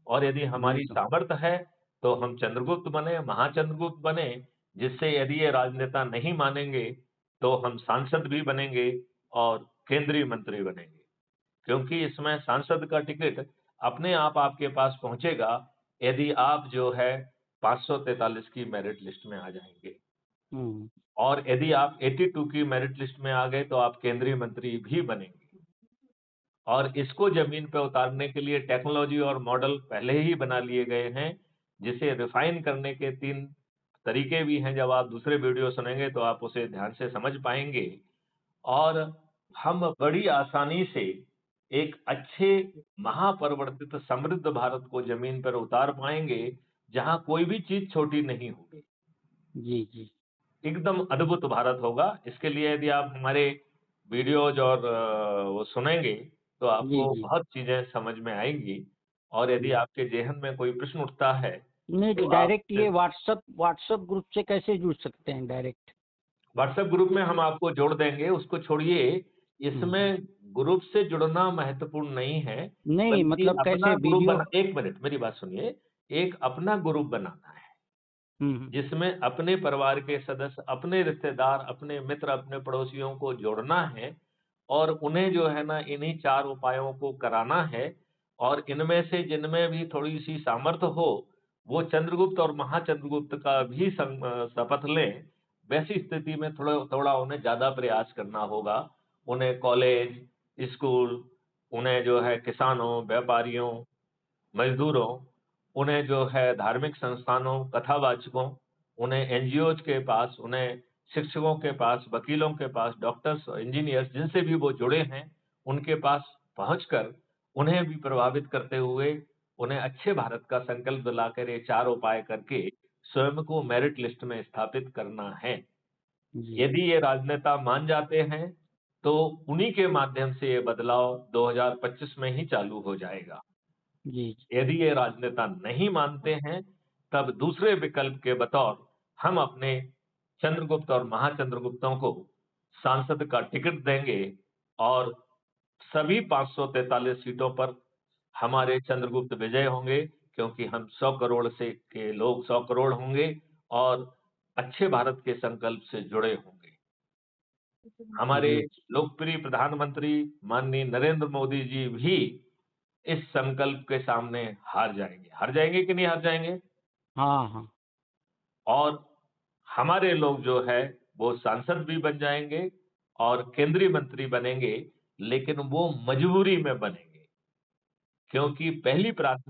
और यदि वही हमारी तो। सामर्थ्य है, तो हम चंद्रगुप्त बने, महाचंद्रगुप्त बने, जिससे यदि ये राजनेता नहीं मानेंगे, तो हम सांसद भी बनेंगे और केंद्रीय मंत्री बनेंगे। क्योंकि इसमें सांसद का टिकट अपने आप आपके पास पहुँचेगा, यदि आप जो है 543 की मेरिट लिस्ट में आ जाएँगे। हुँ। और यदि आप 82 की मेरिट लिस्ट में आ गए, तो आप केंद्रीय मंत्री भी बनेंगे। और इसको ज़मीन पे उतारने के लिए टेक्नोलॉजी और मॉडल पहले ही बना लिए गए हैं, जिसे रिफ़ाइन करने के 3 तरीके भी हैं, जब आप दूसरे वीडियो सुनेंगे तो आप उसे ध्यान से समझ पाएँगे। और हम बड़ी आसानी से एक अच्छे महापरिवर्तित समृद्ध भारत को ज़मीन पर उतार पाएँगे, जहाँ कोई भी चीज़ छोटी नहीं होगी। जी, जी। एकदम अद्भुत भारत होगा। इसके लिए यदि आप हमारे वीडियोज़ और वो सुनेंगे, तो जी, आपको जी। बहुत चीज़ें समझ में आएँगी और यदि हुँ। आपके ज़हन में कोई प्रश्न उठता है, नहीं तो तो आप डायरेक्ट ये फिर व्हाट्सएप ग्रुप से कैसे जुड़ सकते हैं डायरेक्ट? व्हाट्सएप ग्रुप में हम आपको जोड़ देंगे, उसको छोड़िए, हुँ, हुँ। इसमें ग्रुप से जुड़ना महत्वपूर्ण नहीं है, नहीं बल्कि मतलब अपना कैसे ग्रुप वीडियो। बना 1 मिनट मेरी बात सुनिए, एक अपना ग्रुप बनाना है। हुँ, हुँ। जिसमें अपने परिवार के सदस्य, अपने रिश्तेदार, अपने मित्र, अपने पड़ोसियों को जोड़ना है और उन्हें जो है ना इन्हीं 4 उपायों को कराना है और इनमें से जिनमें भी थोड़ी-सी सामर्थ्य हो, वो चंद्रगुप्त और महाचंद्रगुप्त का भी शपथ लें। वैसी स्थिति में थोड़ा थोड़ा उन्हें ज़्यादा प्रयास करना होगा। उन्हें कॉलेज, स्कूल, उन्हें जो है किसानों, व्यापारियों, मज़दूरों, उन्हें जो है धार्मिक संस्थानों, कथावाचकों, उन्हें एनजीओज़ के पास, उन्हें शिक्षकों के पास, वकीलों के पास, डॉक्टर्स, इंजीनियर्स जिनसे भी वो जुड़े हैं, उनके पास पहुँचकर उन्हें भी प्रभावित करते हुए, उन्हें अच्छे भारत का संकल्प दिलाकर ये 4 उपाय करके स्वयं को मेरिट लिस्ट में स्थापित करना है। जी। यदि ये राजनेता मान जाते हैं, तो उन्हीं के माध्यम से ये बदलाव 2025 में ही चालू हो जाएगा। जी, जी। यदि ये राजनेता नहीं मानते हैं, तब दूसरे विकल्प के बतौर हम अपने चंद्रगुप्त और महाचंद्रगुप्तों को सांसद का टिकट देंगे और सभी 543 सीटों पर हमारे चंद्रगुप्त विजय होंगे क्योंकि हम 100 करोड़ से के लोग 100 करोड़ होंगे और अच्छे भारत के संकल्प से जुड़े होंगे। हमारे जी, जी। लोकप्रिय प्रधानमंत्री माननीय नरेंद्र मोदी जी भी इस संकल्प के सामने हार जाएँगे। हार जाएँगे कि नहीं हार जाएँगे? हाँ, हाँ। और हमारे लोग जो है वो सांसद भी बन जाएँगे और केंद्रीय मंत्री बनेंगे, लेकिन वो मजबूरी में बनेंगे। क्योंकि पहली प्राथमिक